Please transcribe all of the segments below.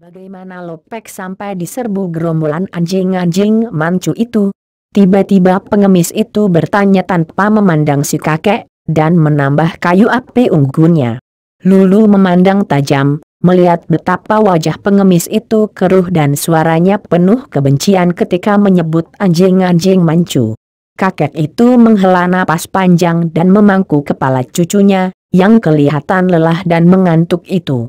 Bagaimana Lopek sampai diserbu gerombolan anjing-anjing Manchu itu? Tiba-tiba pengemis itu bertanya tanpa memandang si kakek, dan menambah kayu api unggunnya. Lulu memandang tajam, melihat betapa wajah pengemis itu keruh dan suaranya penuh kebencian ketika menyebut anjing-anjing Manchu. Kakek itu menghela napas panjang dan memangku kepala cucunya, yang kelihatan lelah dan mengantuk itu.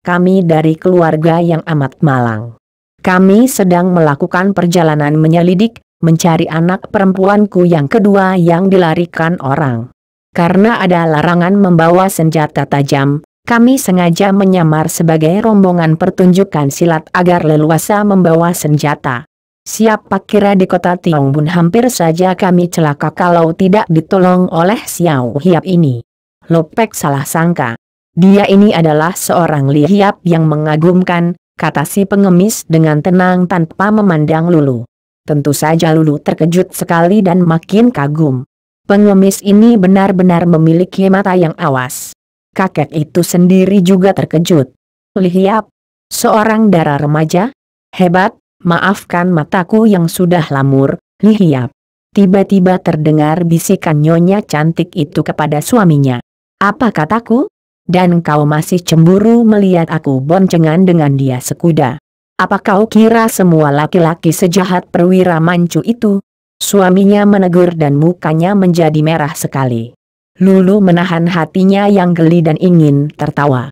Kami dari keluarga yang amat malang. Kami sedang melakukan perjalanan menyelidik, mencari anak perempuanku yang kedua yang dilarikan orang. Karena ada larangan membawa senjata tajam, kami sengaja menyamar sebagai rombongan pertunjukan silat agar leluasa membawa senjata. Siapa kira di kota Tiangbun hampir saja kami celaka kalau tidak ditolong oleh Xiao Hiap ini. Lopek salah sangka. Dia ini adalah seorang Li Hiap yang mengagumkan, kata si pengemis dengan tenang tanpa memandang Lulu. Tentu saja Lulu terkejut sekali dan makin kagum. Pengemis ini benar-benar memiliki mata yang awas. Kakek itu sendiri juga terkejut. Li Hiap? Seorang dara remaja? Hebat, maafkan mataku yang sudah lamur, Li Hiap. Tiba-tiba terdengar bisikan nyonya cantik itu kepada suaminya. Apa kataku? Dan kau masih cemburu melihat aku boncengan dengan dia sekuda. Apa kau kira semua laki-laki sejahat perwira Manchu itu? Suaminya menegur dan mukanya menjadi merah sekali. Lulu menahan hatinya yang geli dan ingin tertawa.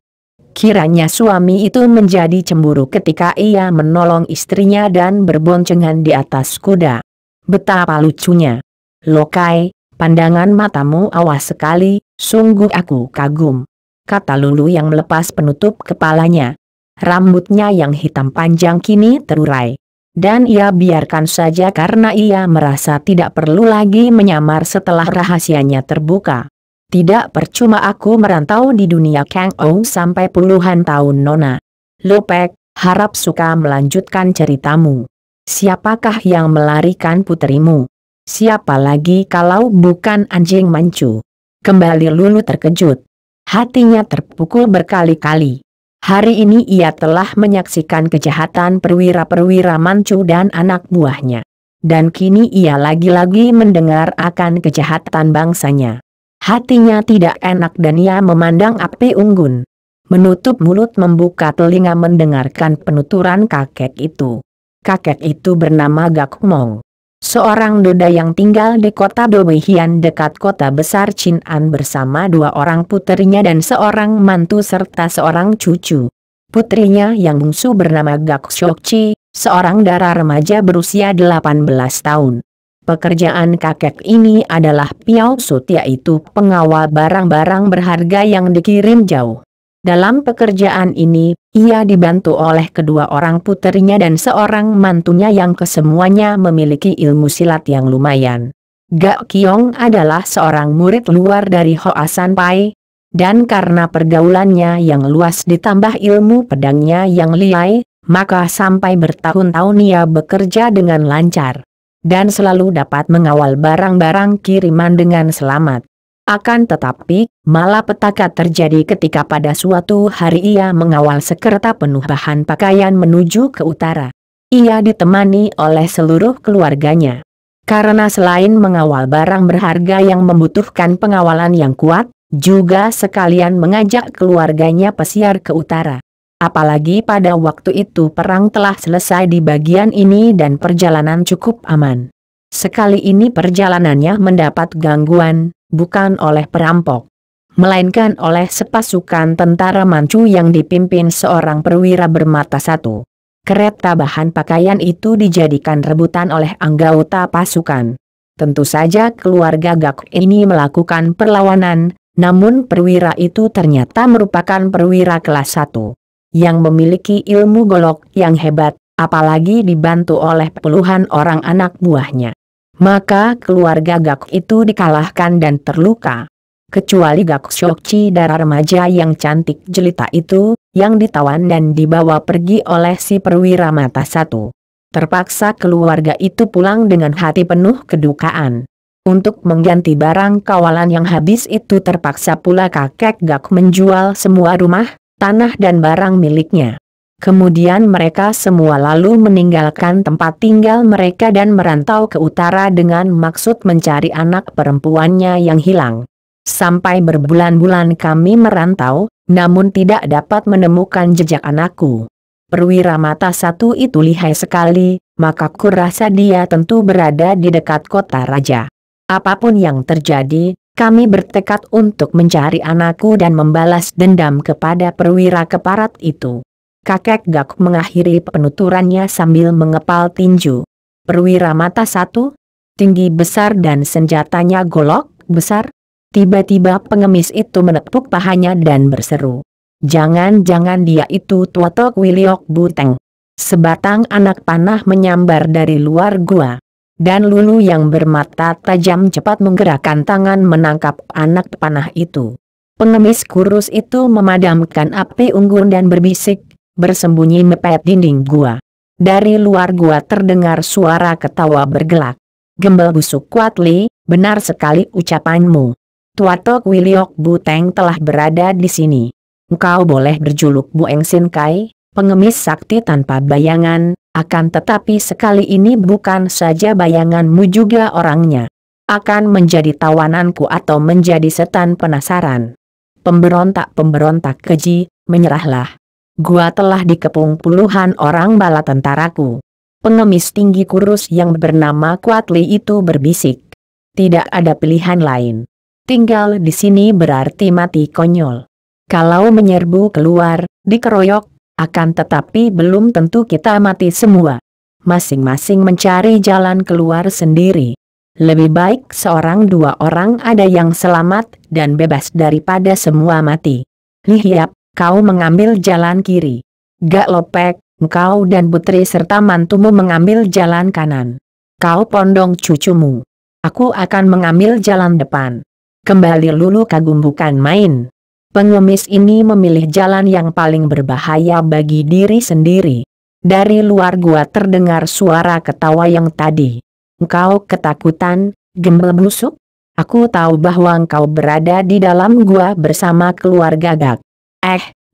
Kiranya suami itu menjadi cemburu ketika ia menolong istrinya dan berboncengan di atas kuda. Betapa lucunya. Lokai, pandangan matamu awas sekali, sungguh aku kagum. Kata Lulu yang melepas penutup kepalanya. Rambutnya yang hitam panjang kini terurai. Dan ia biarkan saja karena ia merasa tidak perlu lagi menyamar setelah rahasianya terbuka. Tidak percuma aku merantau di dunia Kang Ou sampai puluhan tahun nona. Lopek, harap suka melanjutkan ceritamu. Siapakah yang melarikan puterimu? Siapa lagi kalau bukan anjing Manchu? Kembali Lulu terkejut. Hatinya terpukul berkali-kali. Hari ini ia telah menyaksikan kejahatan perwira-perwira Manchu dan anak buahnya. Dan kini ia lagi-lagi mendengar akan kejahatan bangsanya. Hatinya tidak enak dan ia memandang api unggun. Menutup mulut membuka telinga mendengarkan penuturan kakek itu. Kakek itu bernama Gak Mong. Seorang duda yang tinggal di kota Dowehian dekat kota besar Chin'an bersama dua orang puterinya dan seorang mantu serta seorang cucu. Putrinya yang bungsu bernama Gak Shokchi, seorang dara remaja berusia 18 tahun. Pekerjaan kakek ini adalah Piao Sut, yaitu pengawal barang-barang berharga yang dikirim jauh. Dalam pekerjaan ini, ia dibantu oleh kedua orang puterinya dan seorang mantunya yang kesemuanya memiliki ilmu silat yang lumayan. Gak Kiong adalah seorang murid luar dari Hoa San Pai, dan karena pergaulannya yang luas ditambah ilmu pedangnya yang lihai, maka sampai bertahun-tahun ia bekerja dengan lancar. Dan selalu dapat mengawal barang-barang kiriman dengan selamat. Akan tetapi, malapetaka terjadi ketika pada suatu hari ia mengawal sekereta penuh bahan pakaian menuju ke utara. Ia ditemani oleh seluruh keluarganya. Karena selain mengawal barang berharga yang membutuhkan pengawalan yang kuat, juga sekalian mengajak keluarganya pesiar ke utara. Apalagi pada waktu itu perang telah selesai di bagian ini dan perjalanan cukup aman. Sekali ini perjalanannya mendapat gangguan. Bukan oleh perampok, melainkan oleh sepasukan tentara Manchu yang dipimpin seorang perwira bermata satu. Kereta bahan pakaian itu dijadikan rebutan oleh anggota pasukan. Tentu saja keluarga Gak ini melakukan perlawanan, namun perwira itu ternyata merupakan perwira kelas 1. Yang memiliki ilmu golok yang hebat, apalagi dibantu oleh puluhan orang anak buahnya. Maka keluarga Gak itu dikalahkan dan terluka. Kecuali Gak Shokchi dara remaja yang cantik jelita itu, yang ditawan dan dibawa pergi oleh si perwira mata satu. Terpaksa keluarga itu pulang dengan hati penuh kedukaan. Untuk mengganti barang kawalan yang habis itu terpaksa pula kakek Gak menjual semua rumah, tanah dan barang miliknya. Kemudian mereka semua lalu meninggalkan tempat tinggal mereka dan merantau ke utara dengan maksud mencari anak perempuannya yang hilang. Sampai berbulan-bulan kami merantau, namun tidak dapat menemukan jejak anakku. Perwira mata satu itu lihai sekali, maka kurasa dia tentu berada di dekat kota raja. Apapun yang terjadi, kami bertekad untuk mencari anakku dan membalas dendam kepada perwira keparat itu. Kakek Gak mengakhiri penuturannya sambil mengepal tinju. Perwira mata satu, tinggi besar dan senjatanya golok besar. Tiba-tiba pengemis itu menepuk pahanya dan berseru. Jangan-jangan dia itu Tuatok Wiliok Buteng. Sebatang anak panah menyambar dari luar gua. Dan Lulu yang bermata tajam cepat menggerakkan tangan menangkap anak panah itu. Pengemis kurus itu memadamkan api unggun dan berbisik, bersembunyi mepet dinding gua. Dari luar gua terdengar suara ketawa bergelak. Gembel busuk Kuatli, benar sekali ucapanmu. Tuatok Wiliok Buteng telah berada di sini. Engkau boleh berjuluk Bueng Sin Kai, pengemis sakti tanpa bayangan, akan tetapi sekali ini bukan saja bayanganmu juga orangnya. Akan menjadi tawananku atau menjadi setan penasaran. Pemberontak-pemberontak keji, menyerahlah. Gua telah dikepung puluhan orang bala tentaraku. Pengemis tinggi kurus yang bernama Kuatli itu berbisik. Tidak ada pilihan lain. Tinggal di sini berarti mati konyol. Kalau menyerbu keluar, dikeroyok, akan tetapi belum tentu kita mati semua. Masing-masing mencari jalan keluar sendiri. Lebih baik seorang dua orang ada yang selamat dan bebas daripada semua mati. Lihiap, kau mengambil jalan kiri. Gak Lopek, engkau dan putri serta mantumu mengambil jalan kanan. Kau Pondong cucumu. Aku akan mengambil jalan depan. Kembali Lulu kagum bukan main. Pengemis ini memilih jalan yang paling berbahaya bagi diri sendiri. Dari luar gua terdengar suara ketawa yang tadi. Engkau ketakutan, gembel busuk? Aku tahu bahwa engkau berada di dalam gua bersama keluarga Gak.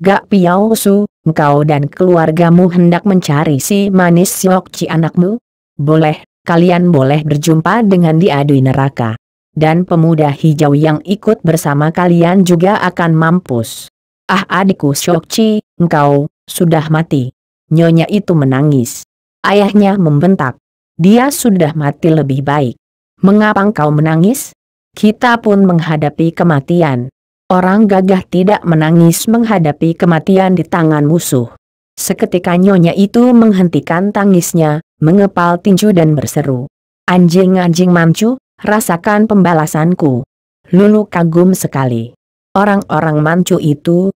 Gak Piao Su, engkau dan keluargamu hendak mencari si manis Siok Ci anakmu? Boleh, kalian boleh berjumpa dengan dia di neraka. Dan pemuda hijau yang ikut bersama kalian juga akan mampus. Adikku Syokchi, engkau sudah mati. Nyonya itu menangis. Ayahnya membentak. Dia sudah mati lebih baik. Mengapa engkau menangis? Kita pun menghadapi kematian. Orang gagah tidak menangis menghadapi kematian di tangan musuh. Seketika nyonya itu menghentikan tangisnya, mengepal tinju dan berseru. Anjing-anjing Manchu, rasakan pembalasanku. Lulu kagum sekali. Orang-orang Manchu itu,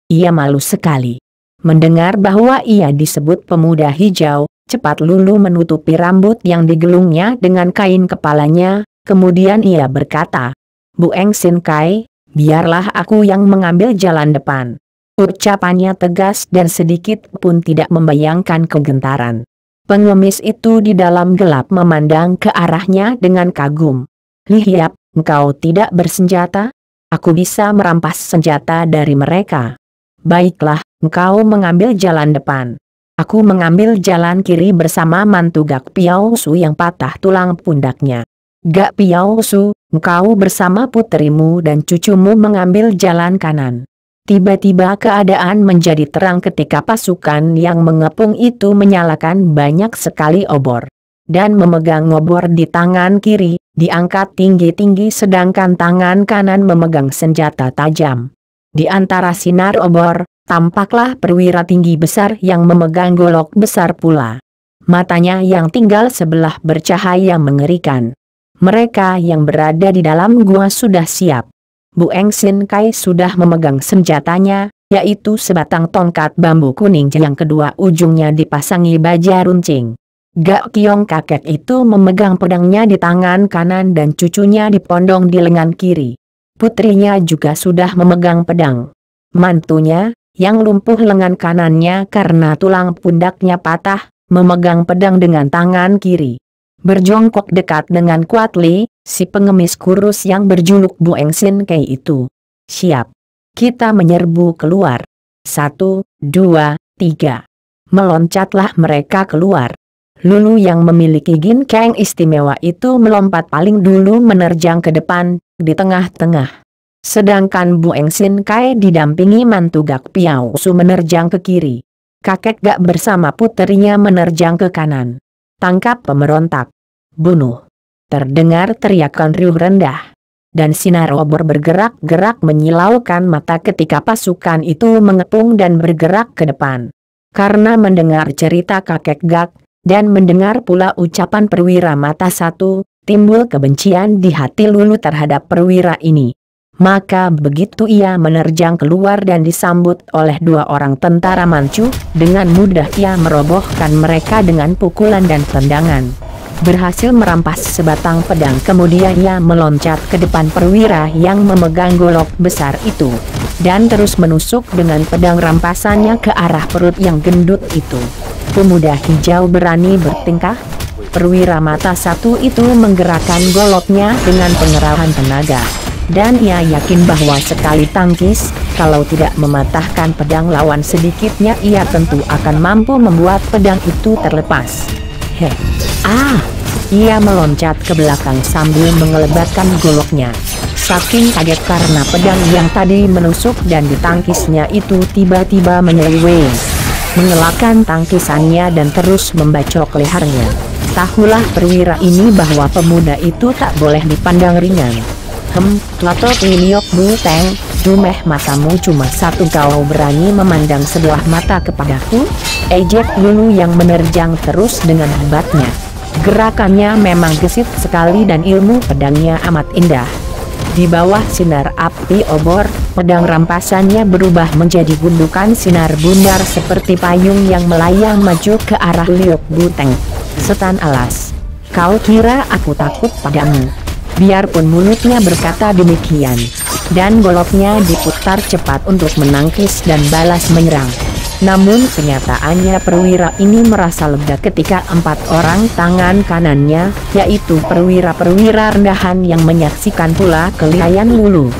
ia malu sekali. Mendengar bahwa ia disebut pemuda hijau, cepat Lulu menutupi rambut yang digelungnya dengan kain kepalanya, kemudian ia berkata, Bueng Sin Kai, biarlah aku yang mengambil jalan depan. Ucapannya tegas dan sedikit pun tidak membayangkan kegentaran. Pengemis itu di dalam gelap memandang ke arahnya dengan kagum. Lihiap, engkau tidak bersenjata? Aku bisa merampas senjata dari mereka. Baiklah, engkau mengambil jalan depan. Aku mengambil jalan kiri bersama mantu Gak Piao Su yang patah tulang pundaknya. Gak Piao Su, engkau bersama puterimu dan cucumu mengambil jalan kanan. Tiba-tiba keadaan menjadi terang ketika pasukan yang mengepung itu menyalakan banyak sekali obor. Dan memegang obor di tangan kiri, diangkat tinggi-tinggi sedangkan tangan kanan memegang senjata tajam. Di antara sinar obor, tampaklah perwira tinggi besar yang memegang golok besar pula. Matanya yang tinggal sebelah bercahaya mengerikan. Mereka yang berada di dalam gua sudah siap. Bueng Sin Kai sudah memegang senjatanya, yaitu sebatang tongkat bambu kuning yang kedua ujungnya dipasangi baja runcing. Gak Kiong kakek itu memegang pedangnya di tangan kanan dan cucunya dipondong di lengan kiri. Putrinya juga sudah memegang pedang. Mantunya, yang lumpuh lengan kanannya karena tulang pundaknya patah, memegang pedang dengan tangan kiri. Berjongkok dekat dengan Kuatli, si pengemis kurus yang berjuluk Bueng Sin Kai itu. Siap. Kita menyerbu keluar. 1, 2, 3. Meloncatlah mereka keluar. Lulu yang memiliki ginkeng istimewa itu melompat paling dulu menerjang ke depan, di tengah-tengah. Sedangkan Bu Eng Sin Kai didampingi mantu Gak Piao Su menerjang ke kiri. Kakek Gak bersama puterinya menerjang ke kanan. Tangkap pemberontak. Bunuh. Terdengar teriakan riuh rendah. Dan sinar obor bergerak-gerak menyilaukan mata ketika pasukan itu mengepung dan bergerak ke depan. Karena mendengar cerita kakek Gak, dan mendengar pula ucapan perwira mata satu, timbul kebencian di hati Lulu terhadap perwira ini. Maka begitu ia menerjang keluar dan disambut oleh dua orang tentara Manchu, dengan mudah ia merobohkan mereka dengan pukulan dan tendangan. Berhasil merampas sebatang pedang, kemudian ia meloncat ke depan perwira yang memegang golok besar itu. Dan terus menusuk dengan pedang rampasannya ke arah perut yang gendut itu. Pemuda hijau berani bertingkah. Perwira mata satu itu menggerakkan goloknya dengan pengerahan tenaga. Dan ia yakin bahwa sekali tangkis, kalau tidak mematahkan pedang lawan sedikitnya ia tentu akan mampu membuat pedang itu terlepas. Ia meloncat ke belakang sambil mengelebatkan goloknya. Saking kaget karena pedang yang tadi menusuk dan ditangkisnya itu tiba-tiba menyeleweng. Mengelakkan tangkisannya dan terus membacok lehernya. Tahulah perwira ini bahwa pemuda itu tak boleh dipandang ringan. Tlatot Liniok Buteng, dumeh matamu cuma satu, kau berani memandang sebelah mata kepadaku? Ejek Lulu yang menerjang terus dengan hebatnya. Gerakannya memang gesit sekali dan ilmu pedangnya amat indah. Di bawah sinar api obor, pedang rampasannya berubah menjadi gundukan sinar bundar seperti payung yang melayang maju ke arah Liok Buteng. Setan alas, kau kira aku takut padamu? Biarpun mulutnya berkata demikian, dan goloknya diputar cepat untuk menangkis dan balas menyerang. Namun kenyataannya perwira ini merasa lega ketika 4 orang tangan kanannya, yaitu perwira-perwira rendahan yang menyaksikan pula kelihayan Lulu,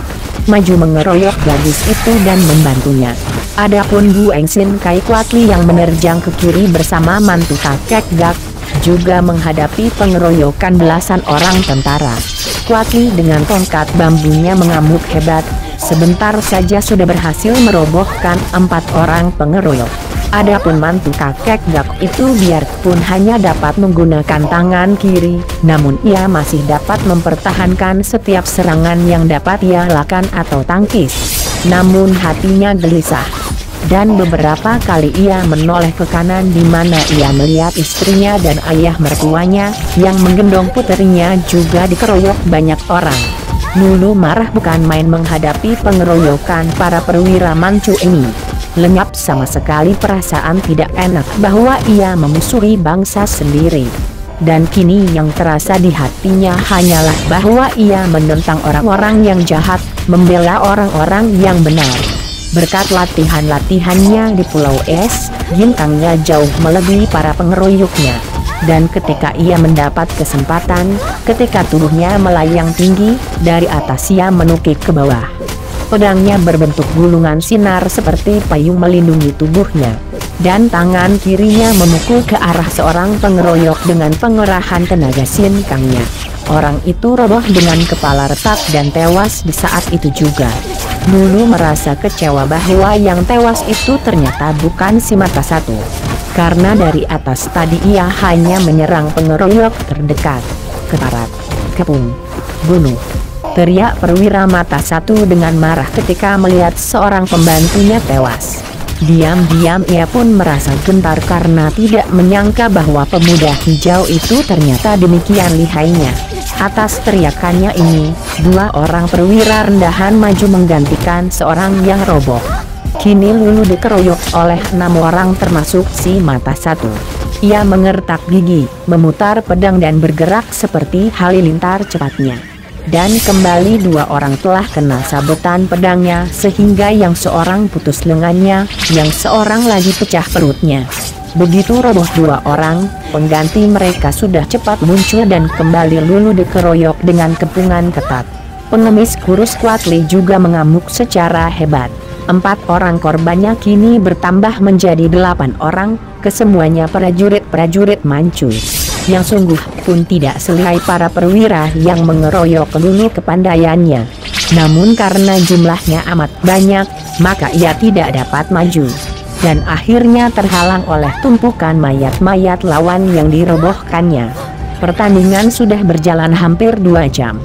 maju mengeroyok gadis itu dan membantunya. Adapun Bu Eng Sin Kai Kuatli yang menerjang ke kiri bersama mantu kakek Gak, juga menghadapi pengeroyokan belasan orang tentara. Kuatli dengan tongkat bambunya mengamuk hebat. Sebentar saja sudah berhasil merobohkan 4 orang pengeroyok. Adapun mantu kakek Gak itu biarpun hanya dapat menggunakan tangan kiri, namun ia masih dapat mempertahankan setiap serangan yang dapat ia lakukan atau tangkis. Namun hatinya gelisah. Dan beberapa kali ia menoleh ke kanan di mana ia melihat istrinya dan ayah mertuanya yang menggendong puterinya juga dikeroyok banyak orang. Lulu marah bukan main menghadapi pengeroyokan para perwira Manchu ini. Lenyap sama sekali perasaan tidak enak bahwa ia memusuhi bangsa sendiri. Dan kini yang terasa di hatinya hanyalah bahwa ia menentang orang-orang yang jahat, membela orang-orang yang benar. Berkat latihan-latihannya di Pulau Es, ginkangnya jauh melebihi para pengeroyoknya. Dan ketika ia mendapat kesempatan, ketika tubuhnya melayang tinggi, dari atas ia menukik ke bawah. Pedangnya berbentuk gulungan sinar seperti payung melindungi tubuhnya. Dan tangan kirinya memukul ke arah seorang pengeroyok dengan pengerahan tenaga ginkangnya. Orang itu roboh dengan kepala retak dan tewas di saat itu juga. Lulu merasa kecewa bahwa yang tewas itu ternyata bukan si mata satu. Karena dari atas tadi ia hanya menyerang pengeroyok terdekat. Keparat, kepung, bunuh. Teriak perwira mata satu dengan marah ketika melihat seorang pembantunya tewas. Diam-diam ia pun merasa gentar karena tidak menyangka bahwa pemuda hijau itu ternyata demikian lihainya. Atas teriakannya ini, 2 orang perwira rendahan maju menggantikan seorang yang roboh. Kini Lulu dikeroyok oleh 6 orang termasuk si mata satu. Ia mengertak gigi, memutar pedang dan bergerak seperti halilintar cepatnya. Dan kembali 2 orang telah kena sabetan pedangnya sehingga yang seorang putus lengannya, yang seorang lagi pecah perutnya. Begitu roboh 2 orang, pengganti mereka sudah cepat muncul dan kembali Lulu dikeroyok dengan kepungan ketat. Pengemis kurus Kuatli juga mengamuk secara hebat. 4 orang korbannya kini bertambah menjadi 8 orang, kesemuanya prajurit-prajurit Manchu. Yang sungguh pun tidak selihai para perwira yang mengeroyok dulu kepandaiannya. Namun karena jumlahnya amat banyak, maka ia tidak dapat maju. Dan akhirnya terhalang oleh tumpukan mayat-mayat lawan yang dirobohkannya. Pertandingan sudah berjalan hampir 2 jam.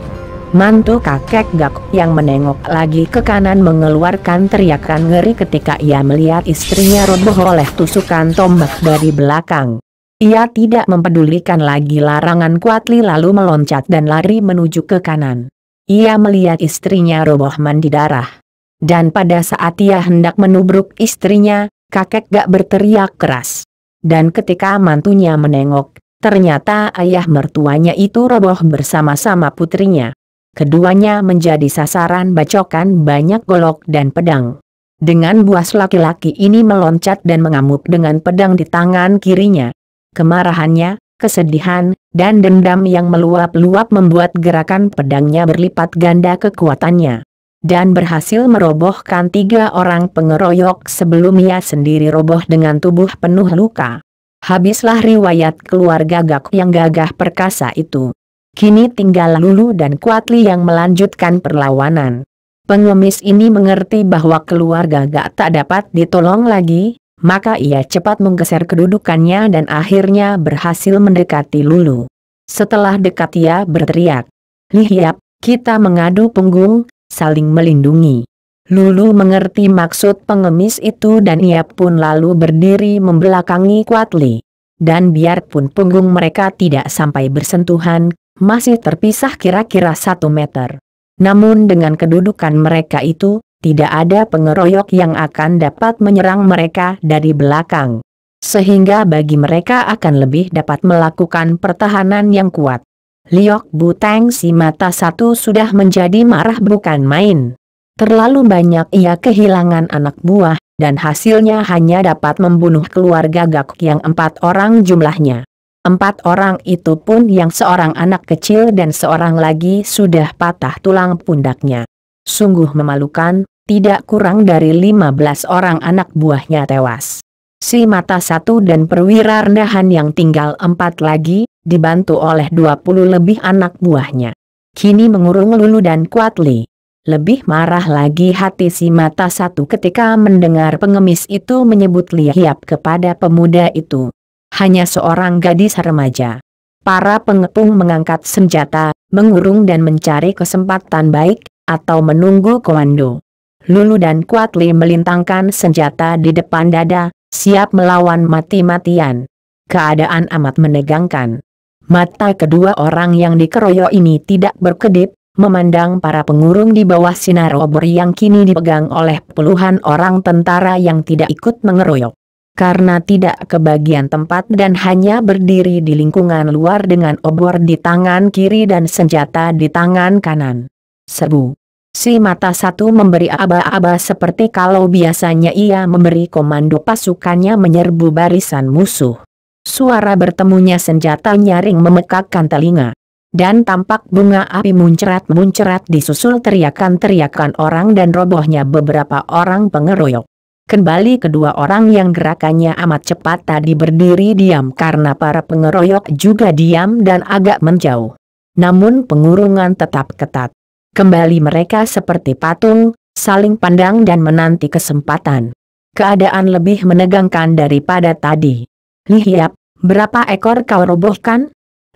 Mantu kakek Gak yang menengok lagi ke kanan mengeluarkan teriakan ngeri ketika ia melihat istrinya roboh oleh tusukan tombak dari belakang. Ia tidak mempedulikan lagi larangan Kuatli lalu meloncat dan lari menuju ke kanan. Ia melihat istrinya roboh mandi darah. Dan pada saat ia hendak menubruk istrinya, kakek Gak berteriak keras. Dan ketika mantunya menengok, ternyata ayah mertuanya itu roboh bersama-sama putrinya. Keduanya menjadi sasaran bacokan banyak golok dan pedang. Dengan buas laki-laki ini meloncat dan mengamuk dengan pedang di tangan kirinya. Kemarahannya, kesedihan, dan dendam yang meluap-luap membuat gerakan pedangnya berlipat ganda kekuatannya. Dan berhasil merobohkan 3 orang pengeroyok sebelum ia sendiri roboh dengan tubuh penuh luka. Habislah riwayat keluarga Gak yang gagah perkasa itu. Kini tinggal Lulu dan Kuatli yang melanjutkan perlawanan. Pengemis ini mengerti bahwa keluarga Gak tak dapat ditolong lagi, maka ia cepat menggeser kedudukannya dan akhirnya berhasil mendekati Lulu. Setelah dekat ia berteriak, "Lihiap, kita mengadu punggung, saling melindungi." Lulu mengerti maksud pengemis itu dan ia pun lalu berdiri membelakangi Kuatli. Dan biarpun punggung mereka tidak sampai bersentuhan, masih terpisah kira-kira 1 meter. Namun dengan kedudukan mereka itu, tidak ada pengeroyok yang akan dapat menyerang mereka dari belakang. Sehingga bagi mereka akan lebih dapat melakukan pertahanan yang kuat. Liok Buteng si mata satu sudah menjadi marah bukan main. Terlalu banyak ia kehilangan anak buah, dan hasilnya hanya dapat membunuh keluarga Gak yang 4 orang jumlahnya. 4 orang itu pun yang seorang anak kecil dan seorang lagi sudah patah tulang pundaknya. Sungguh memalukan, tidak kurang dari 15 orang anak buahnya tewas. Si mata satu dan perwira rendahan yang tinggal 4 lagi, dibantu oleh 20 lebih anak buahnya. Kini mengurung Lulu dan Kuatli. Lebih marah lagi hati si mata satu ketika mendengar pengemis itu menyebut Lihiap kepada pemuda itu. Hanya seorang gadis remaja. Para pengepung mengangkat senjata, mengurung dan mencari kesempatan baik, atau menunggu komando. Lulu dan Kuatli melintangkan senjata di depan dada, siap melawan mati-matian. Keadaan amat menegangkan. Mata kedua orang yang dikeroyok ini tidak berkedip, memandang para pengurung di bawah sinar obor yang kini dipegang oleh puluhan orang tentara yang tidak ikut mengeroyok. Karena tidak kebagian tempat dan hanya berdiri di lingkungan luar dengan obor di tangan kiri dan senjata di tangan kanan. Serbu. Si mata satu memberi aba-aba seperti kalau biasanya ia memberi komando pasukannya menyerbu barisan musuh. Suara bertemunya senjata nyaring memekakkan telinga. Dan tampak bunga api muncrat-muncrat disusul teriakan-teriakan orang dan robohnya beberapa orang pengeroyok. Kembali kedua orang yang gerakannya amat cepat tadi berdiri diam karena para pengeroyok juga diam dan agak menjauh. Namun pengurungan tetap ketat. Kembali mereka seperti patung, saling pandang dan menanti kesempatan. Keadaan lebih menegangkan daripada tadi. "Lihiap, berapa ekor kau robohkan?"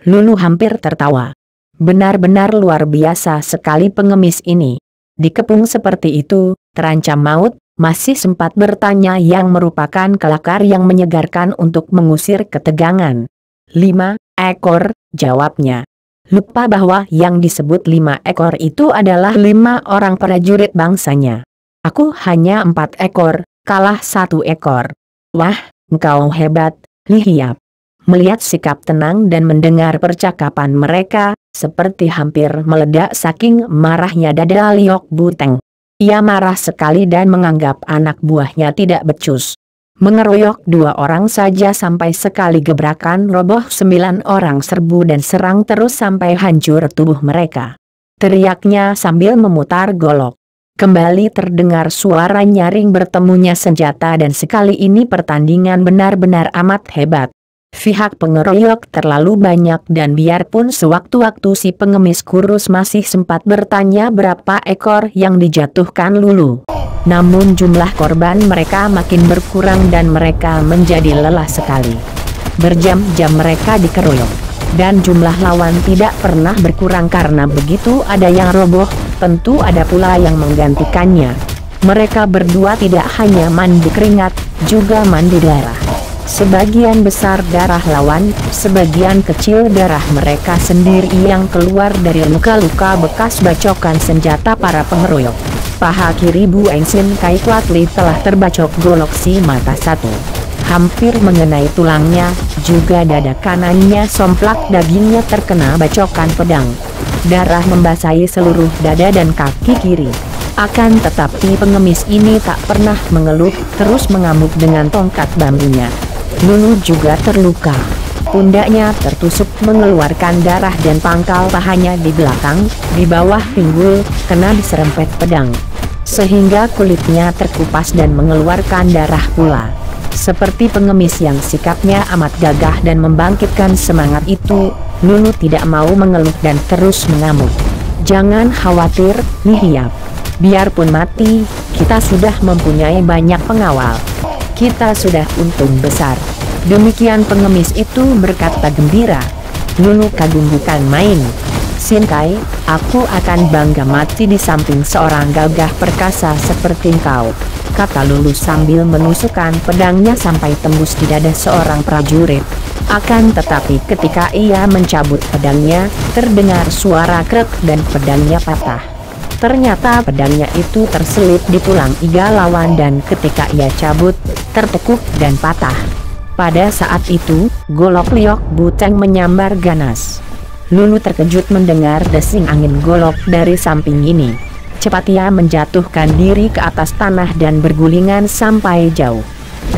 Lulu hampir tertawa. Benar-benar luar biasa sekali pengemis ini. Dikepung seperti itu, terancam maut, masih sempat bertanya yang merupakan kelakar yang menyegarkan untuk mengusir ketegangan. 5 ekor, jawabnya. Lupa bahwa yang disebut 5 ekor itu adalah 5 orang prajurit bangsanya. Aku hanya 4 ekor, kalah 1 ekor. Wah, engkau hebat, Lihiap. Melihat sikap tenang dan mendengar percakapan mereka, seperti hampir meledak saking marahnya dada Liok Buteng. Ia marah sekali dan menganggap anak buahnya tidak becus. Mengeroyok 2 orang saja sampai sekali gebrakan roboh 9 orang serbu dan serang terus sampai hancur tubuh mereka. Teriaknya sambil memutar golok. Kembali terdengar suara nyaring bertemunya senjata dan sekali ini pertandingan benar-benar amat hebat. Pihak pengeroyok terlalu banyak dan biarpun sewaktu-waktu si pengemis kurus masih sempat bertanya berapa ekor yang dijatuhkan Lulu. Namun jumlah korban mereka makin berkurang dan mereka menjadi lelah sekali. Berjam-jam mereka dikeroyok. Dan jumlah lawan tidak pernah berkurang karena begitu ada yang roboh, tentu ada pula yang menggantikannya. Mereka berdua tidak hanya mandi keringat, juga mandi darah. Sebagian besar darah lawan, sebagian kecil darah mereka sendiri yang keluar dari luka-luka bekas bacokan senjata para pengeroyok. Paha kiri Bu Engsin Kai Kuat Li telah terbacok golok si mata satu. Hampir mengenai tulangnya, juga dada kanannya somplak dagingnya terkena bacokan pedang. Darah membasahi seluruh dada dan kaki kiri. Akan tetapi pengemis ini tak pernah mengeluh, terus mengamuk dengan tongkat bambunya. Lulu juga terluka. Pundaknya tertusuk mengeluarkan darah dan pangkal pahanya di belakang, di bawah pinggul, kena diserempet pedang. Sehingga kulitnya terkupas dan mengeluarkan darah pula. Seperti pengemis yang sikapnya amat gagah dan membangkitkan semangat itu, Lulu tidak mau mengeluh dan terus mengamuk. Jangan khawatir, Nihiap. Biarpun mati, kita sudah mempunyai banyak pengawal. Kita sudah untung besar. Demikian pengemis itu berkata gembira. Lulu kagum bukan main. Sin Kai, aku akan bangga mati di samping seorang gagah perkasa seperti engkau, kata Lulu sambil menusukkan pedangnya sampai tembus di dada seorang prajurit. Akan tetapi ketika ia mencabut pedangnya, terdengar suara krek dan pedangnya patah. Ternyata pedangnya itu terselip di tulang iga lawan dan ketika ia cabut, tertekuk dan patah. Pada saat itu, golok Liok Buteng menyambar ganas. Lulu terkejut mendengar desing angin golok dari samping ini. Cepat ia menjatuhkan diri ke atas tanah dan bergulingan sampai jauh.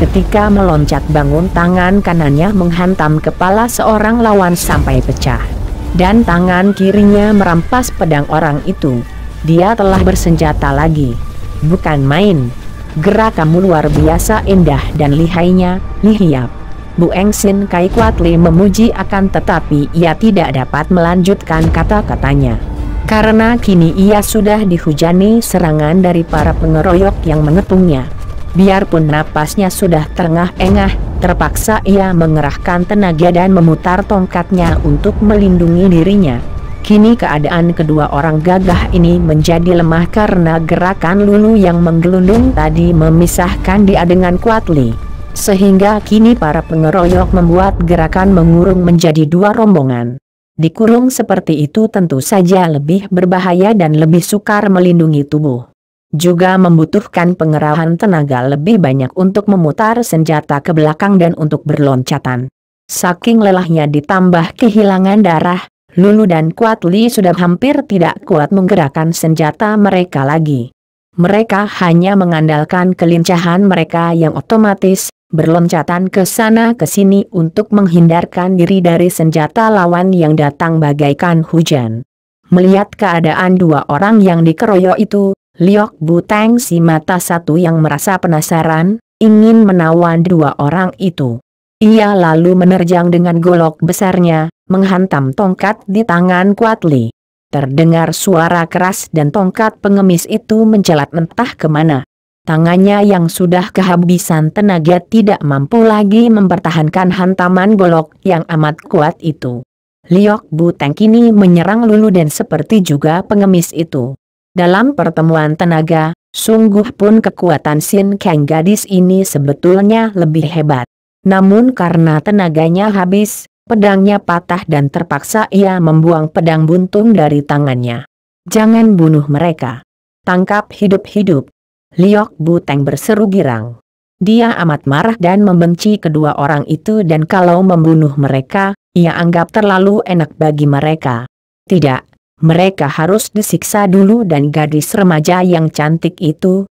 Ketika meloncat bangun, tangan kanannya menghantam kepala seorang lawan sampai pecah. Dan tangan kirinya merampas pedang orang itu. Dia telah bersenjata lagi. Bukan main. Gerak kamu luar biasa indah dan lihainya, Nihiap. Bu Engsin Kai Kuat Li memuji akan tetapi ia tidak dapat melanjutkan kata-katanya. Karena kini ia sudah dihujani serangan dari para pengeroyok yang mengepungnya. Biarpun napasnya sudah terengah-engah, terpaksa ia mengerahkan tenaga dan memutar tongkatnya untuk melindungi dirinya. Kini keadaan kedua orang gagah ini menjadi lemah karena gerakan Lulu yang menggelundung tadi memisahkan dia dengan Kuat Li. Sehingga kini para pengeroyok membuat gerakan mengurung menjadi dua rombongan. Dikurung seperti itu tentu saja lebih berbahaya dan lebih sukar melindungi tubuh. Juga membutuhkan pengerahan tenaga lebih banyak untuk memutar senjata ke belakang dan untuk berloncatan. Saking lelahnya ditambah kehilangan darah, Lulu dan Kuat Li sudah hampir tidak kuat menggerakkan senjata mereka lagi. Mereka hanya mengandalkan kelincahan mereka yang otomatis, berloncatan ke sana ke sini untuk menghindarkan diri dari senjata lawan yang datang bagaikan hujan. Melihat keadaan dua orang yang dikeroyok itu, Liok Buteng si mata satu yang merasa penasaran, ingin menawan dua orang itu. Ia lalu menerjang dengan golok besarnya, menghantam tongkat di tangan Kuat Li. Terdengar suara keras dan tongkat pengemis itu mencelat entah kemana. Tangannya yang sudah kehabisan tenaga tidak mampu lagi mempertahankan hantaman golok yang amat kuat itu. Liok Buteng kini menyerang Lulu dan seperti juga pengemis itu. Dalam pertemuan tenaga, sungguh pun kekuatan Sin Kang gadis ini sebetulnya lebih hebat. Namun karena tenaganya habis, pedangnya patah dan terpaksa ia membuang pedang buntung dari tangannya. Jangan bunuh mereka. Tangkap hidup-hidup. Liok Buteng berseru girang. Dia amat marah dan membenci kedua orang itu dan kalau membunuh mereka, ia anggap terlalu enak bagi mereka. Tidak, mereka harus disiksa dulu dan gadis remaja yang cantik itu,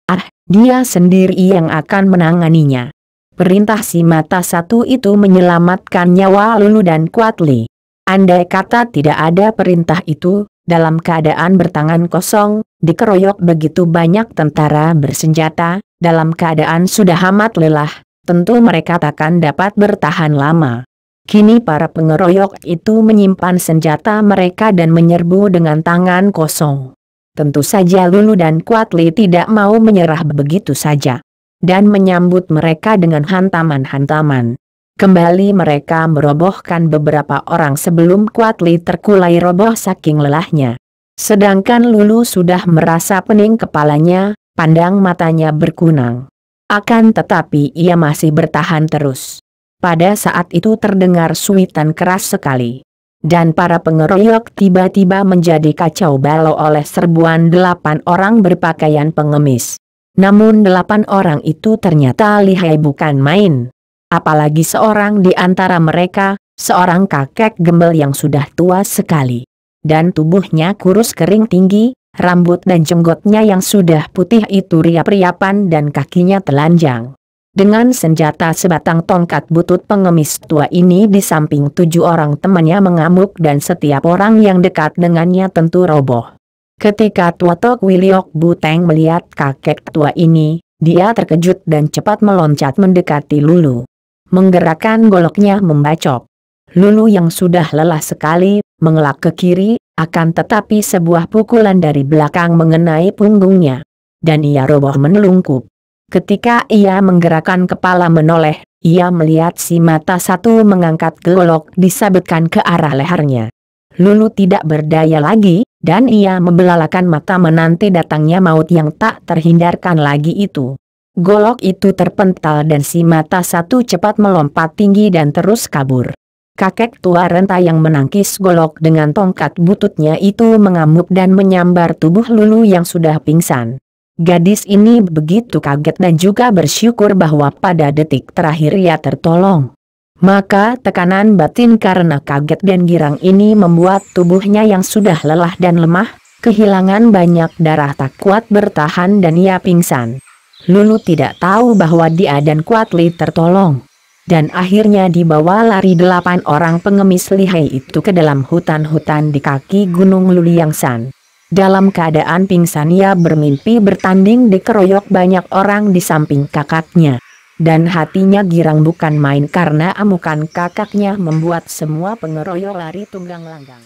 dia sendiri yang akan menanganinya. Perintah si mata satu itu menyelamatkan nyawa Lulu dan Kuat Li. Andai kata tidak ada perintah itu, dalam keadaan bertangan kosong, dikeroyok begitu banyak tentara bersenjata, dalam keadaan sudah amat lelah, tentu mereka takkan dapat bertahan lama. Kini para pengeroyok itu menyimpan senjata mereka dan menyerbu dengan tangan kosong. Tentu saja Lulu dan Kuat Li tidak mau menyerah begitu saja, dan menyambut mereka dengan hantaman-hantaman. Kembali mereka merobohkan beberapa orang sebelum Kuat Li terkulai roboh saking lelahnya. Sedangkan Lulu sudah merasa pening kepalanya, pandang matanya berkunang. Akan tetapi ia masih bertahan terus. Pada saat itu terdengar suitan keras sekali. Dan para pengeroyok tiba-tiba menjadi kacau balau oleh serbuan 8 orang berpakaian pengemis. Namun 8 orang itu ternyata lihai bukan main. Apalagi seorang di antara mereka, seorang kakek gembel yang sudah tua sekali. Dan tubuhnya kurus kering tinggi, rambut dan jenggotnya yang sudah putih itu riap-riapan dan kakinya telanjang. Dengan senjata sebatang tongkat butut pengemis tua ini di samping 7 orang temannya mengamuk dan setiap orang yang dekat dengannya tentu roboh. Ketika Tua Tok Wiliok Buteng melihat kakek tua ini, dia terkejut dan cepat meloncat mendekati Lulu. Menggerakkan goloknya membacok. Lulu yang sudah lelah sekali, mengelak ke kiri, akan tetapi sebuah pukulan dari belakang mengenai punggungnya. Dan ia roboh menelungkup. Ketika ia menggerakkan kepala menoleh, ia melihat si mata satu mengangkat golok disabetkan ke arah lehernya. Lulu tidak berdaya lagi, dan ia membelalakan mata menanti datangnya maut yang tak terhindarkan lagi itu. Golok itu terpental dan si mata satu cepat melompat tinggi dan terus kabur. Kakek tua renta yang menangkis golok dengan tongkat bututnya itu mengamuk dan menyambar tubuh Lulu yang sudah pingsan. Gadis ini begitu kaget dan juga bersyukur bahwa pada detik terakhir ia tertolong. Maka tekanan batin karena kaget dan girang ini membuat tubuhnya yang sudah lelah dan lemah, kehilangan banyak darah tak kuat bertahan dan ia pingsan. Lulu tidak tahu bahwa dia dan Kuat Li tertolong. Dan akhirnya dibawa lari 8 orang pengemis lihai itu ke dalam hutan-hutan di kaki Gunung Luliangsan. Dalam keadaan pingsan ia bermimpi bertanding dikeroyok banyak orang di samping kakaknya. Dan hatinya girang bukan main karena amukan kakaknya membuat semua pengeroyok lari tunggang langgang.